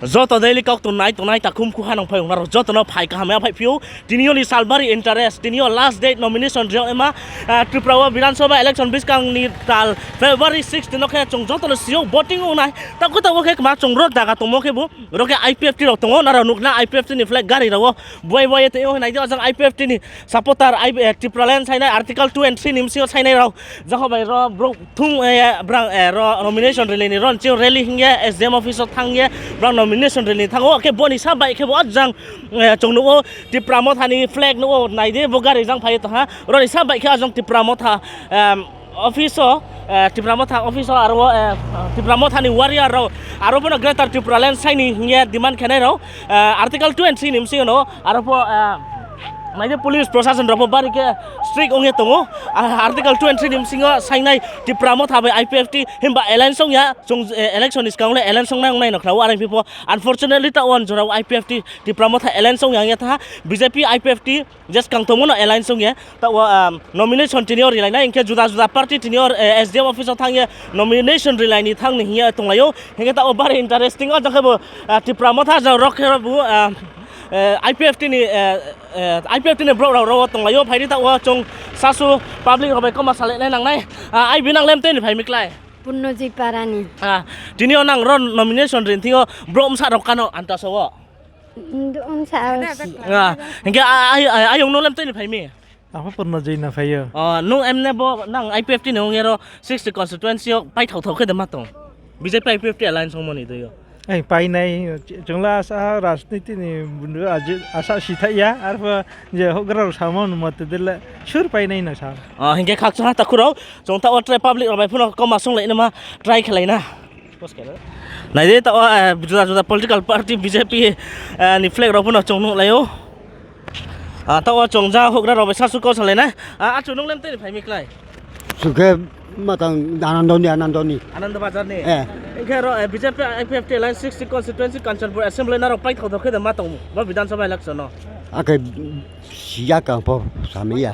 Joto daily kau tonight takum kuhan ang payung naro joto no pai kahame pai piu tinio ni salbari interest tinio last date nomination rio ema Tripura Vidan Sabha election biskang ni tal February 6 tino kaya chung joto no sio voting unai taku taku kaya kema chung rot daga tomo ke bu roke IPFT ro tongo naro nukna IPFT ni flag gari rawo boy te yo nai jo jang IPFT ni supporter Tripura land sai article 2 and 3 nimsio sai nai raw jaho bai ro bro thung brang ro nomination rally ni ron chiu rally hingya SDM office thangye brang nomination rally thango ke boni sabai ke bo jang chung no Tripura mo thani flag no nai de bo gari jang phai to ha ro ni sabai ke jang Tripura mo tha office Tripura mo tha office aro Tripura mo thani warrior ro aro bono greater Tripura land sai ni hingya demand khanai ro article 2 and 3 nimsi no aro po Naide police procession rapo bari ke strict onge tongo article 2 and 3 nim singo sainai Tripura mo thabai IPFT himba election ya chung election is kaungle election nang nai nakraw aring people unfortunately ta on jorau IPFT Tripura mo tha election yang ya tha BJP IPFT just kang tomo no election ya ta nomination tenure rilai na inke juda party tenure SDM office thang nomination rilai ni thang ni hiya tonglayo hinga ta bari interesting o jakhabo Tripura mo tha ja rocker bu IPFT ni bro ro tong layo phai ta wa chong sasu public robai ko masale nai nang nai ai binang lem te ni phai miklai punnoji parani tinio nang ron nomination rin thio bro umsa ro kano anta so umsa hinga ayong no lem te ni phai mi apa punnoji na phai yo nu em ne bo nang IPFT ni ngero 60 constituency pai thau ke de matong BJP IPFT alliance mo ni to yo Ai pai nai jongla asa rajniti ni bundu asa sithaya arfa je hograr samon mot dela sur pai nai na sa hinge khak cha ta khuro jong ta otre public bai phuno ko ma song lai na ma try khalaina nai de ta juda political party BJP ni flag ro phuno chong nu layo ta chong ja hograr bai sa su ko salaina chu nong lem te ni phai miklai suke matang anandoni Anand Bazar ni ingkero BJP IPFT line 60 constituency Kanchanpur assembly na ro pai thau ke da matong ba Vidan Sabha election no ake siya ka po samia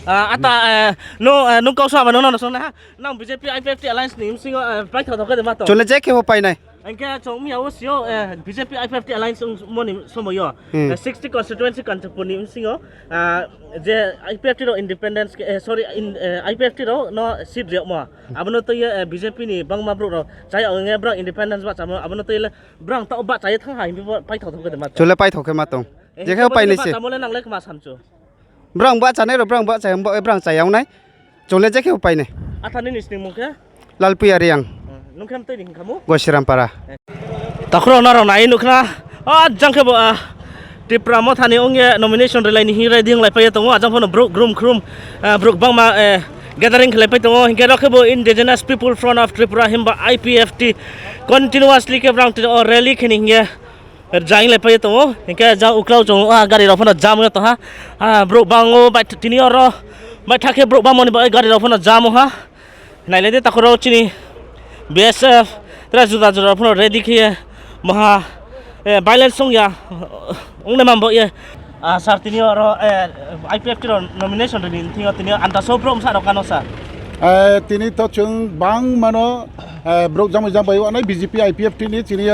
ata no kau sa no so na nang BJP IPFT alliance ni singo pai thau ke da matong chole je ke ho pai nai angke chong mi awo sio BJP IPFT alliance mo ni somo yo 60 constituency Kanchanpur ni singo je IPFT ro independence sorry IPFT ro no seat rio mo abono to ye BJP ni bangma bro ro chai nge brang independence ba chamo abono to ye brang ta ba chai thang hai mi pai thau ke da matong chole pai thoke matong je ke ho pai ni se chamo le nang le kma samchu brang ba chane ro brang ba chai brang chai yaw nai chole je ke ho pai nai athani ni sning mo ke lalpui ariang nungkham te ning kamu Gosirampara takro na ro nai nukna jangke bo Tripura mo thani onge nomination relai ni hirai ding lai pai tongo ajang phono bro groom bro bangma gathering khlai pai tongo hinge rakhebo indigenous people front of Tripura himba IPFT continuously ke brang to rally khini hinge jaing lai pai tongo hinge ja uklau chong gari ro phono jam to ha bro bango ba tini ro ba thake bro ba moni ba gari ro phono jam ha nai le de takro chini BSF terus juda phono ready khiye maha violence song ya ungne mambo ye sartini ro IPFT ro nomination rin tingo anta so prom sa ro kano sa tini to chung bang mano brok jam bayo anai BJP IPFT ni tini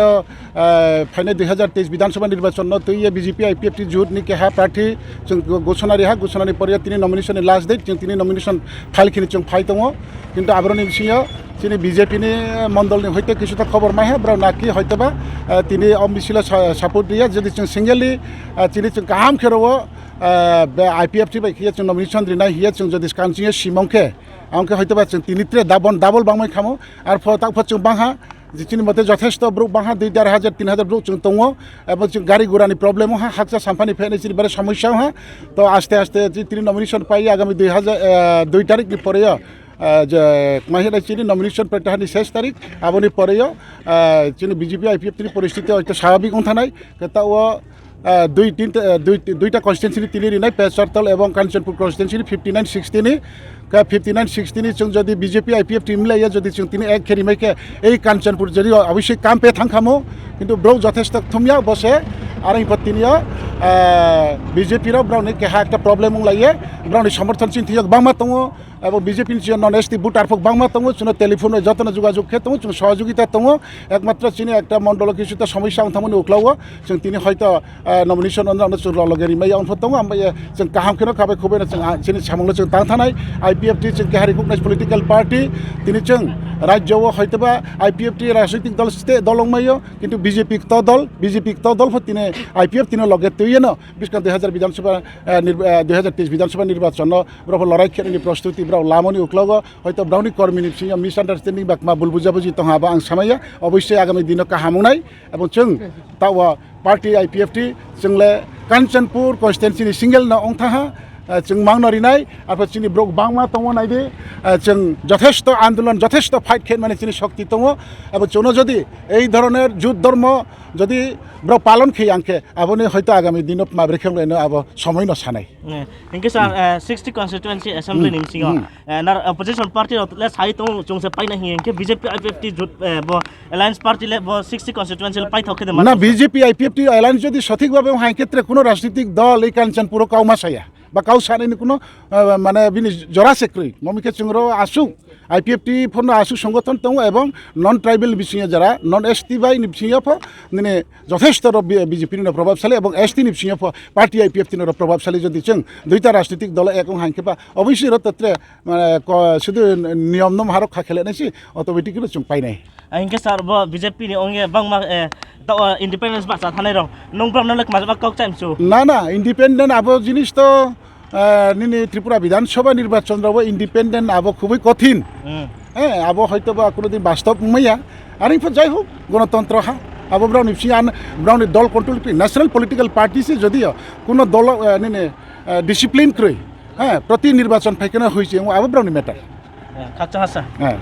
फाइने 2023 विधानसभा निर्वाचन न तय BJP IPFT जुट नि केहा प्रार्थी जों घोषणानि परिया तिनि nomination last date जों तिनि नमिनेशन फाइल खिनि जों फाइ दङ किन्तु आबरनि सिङाव तिनि BJP नि मण्डलनि हयतो किछुता खबर माहे ब्राव नाकि हयतोबा तिनि अमिसिला सपोर्ट दिया जदि जों सिंगली तिनि जों गाहाम खेरव IPFT बाय खिया जों नमिनेशन दिना हिया जों जदि कानसिङे सिमंखे आंखे हयतोबा जों तिनित्रे डाबल बांमै खामो आरो फताक जों बांहा जिखिनि मते जथेष्ट ब्रुक बाहा 2,000 3,000 ब्रुक जों दङ एबा जों गारि गुरानि प्रब्लेम हा हाकसा सामफानि फेनेसिनि बारे समस्या हा तो आस्ते आस्ते तिनि नमिनेशन पाइ आगामी 2 तारिख नि परेयो जे माहिरा चिनि नमिनेशन प्रत्याहारनि 6 तारिख आबनि परेयो चिनि BJP IPFT नि परिस्थिति हयतो स्वाभाविक थानाय कताओ दुईटा कन्स्टिट्युएन्सी तिनि रिनाय पेसरतल एवं काञ्चनपुर कन्स्टिट्युएन्सी 59-60 नि 59-60 नि जों जदि BJP IPFT मिलायो जदि जों तिनि एक खेरिमाय के এই काञ्चनपुर जदि अवश्य काम पे थांखामो किन्तु ब्रौ যথেষ্ট थुमिया बसे आरो इपतिनिया BJP रो ब्राउनि केहा एकटा प्रब्लेम लायो ब्राउनि समर्थन चिन्थियो बांमा दङ এবং বিজেপি নন এসটি ভোটার ফক বাংমা দङ जों टेलिफोन যতন যোগাযোগ খে দङ जों সহযোগিতা দङ একমাত্র চিনি একটা মন্ডল কিছুটা সমস্যা আंथामोननि उख्लावो जों दिनै হয়তো नमिनेशन अनरावनो जों लगेरि माय अनफोर दङ ओमफ्राय जों गाहामखौनो खाबाय खुबैनो जों जोंनि सामोंनो जों थांथानाय IPFT जों केहा रिकगनाइज पलिटिकल पार्टी दिनै जों राज्यआव हयतोबा IPFT राजनैतिक दल दलंमायो किन्तु बीजेपी तो दल दिनै IPFT लगे तैयानो बिसका 2000 विधानसभा 2023 विधानसभा निर्वाचन ब्राव लड़ाई खेलनि प्रस्तुति ब्राव लामनि उख्लावो हयतो ब्रावनि कर्मीनि सिङाव मिसआन्डारस्टेन्डिं बा मा बुलबुजाबुजि दङ हाबा आं सामाया अबश्य आगामी दिनाव काहामुनाय एबं जों तावा पार्टी IPFT जोंले कांचनपुर कन्स्टिट्युएन्सिनि सिंगेल न अंथाहा जों मांनरिनाय आरो जोंनि ब्रक बांमा दङ नायदे जों যথেষ্ট आन्दोलन যথেষ্ট फाइट खेल माने जोंनि शक्ति दङ এবং जों যদি এই ধরনের যুদ্ধ ধর্ম যদি ব্রক পালন খেয়ে आंखे আবনি হয়তো আগামী দিনত মাবরে খেলাইনো আব সময় ন সানাই इनके सार 60 constituency assembly nim singo nar opposition party le sai to chung se pai na hi इनके BJP IPFT jut bo alliance party le bo 60 constituency le pai thokhe de না বিজেপি IPFT অ্যালায়েন্স যদি সঠিকভাবে হয় ক্ষেত্রে কোনো রাজনৈতিক দল এই কাঞ্চনপুর কাউমাসায়া বা কাউ সানাইনি কোনো মানে বিনি জরা সেক্রি মমিকে চুংরো আসু IPFT ফোন আসু সংগঠন দङ এবং নন ট্রাইবেল বিসিয়া যারা নন এসটি বাই নিবসিয়া ফ মানে যথেষ্ট বিজেপি নি প্রভাবশালী এবং এসটি নিবসিয়া ফ পার্টি IPFT নি প্রভাবশালী যদি जों দুইটা রাজনৈতিক দল একং হাঙ্কেবা অবশ্যই তত্রে মানে শুধু নিয়ম নম হারক খাখেলেনাইছি অটোমেটিক্যালি जों পাইনাই इनके सार bo BJP ni onge bangma independence ba sa thanai rong nongbrang nalek majba kok chaimsu না ইন্ডিপেন্ডেন্ট আবো জিনিস তো নিনি ত্রিপুরা বিধানসভা নির্বাচন রাবো ইন্ডিপেন্ডেন্ট আবো খুবই কঠিন হ্যাঁ আবো হয়তো বা কোনোদিন বাস্তব মাইয়া আর ইনফর যাই হোক গণতন্ত্র হা আবো ব্রাউন ইফসিয়ান ব্রাউন দল কন্ট্রোল করি ন্যাশনাল পলিটিক্যাল পার্টিসে যদিও কোনো দল নিনে ডিসিপ্লিন করি হ্যাঁ প্রতি নির্বাচন ফাইকেনা হয়েছে আবো ব্রাউনি ম্যাটার খাচ্ছা হাসা হ্যাঁ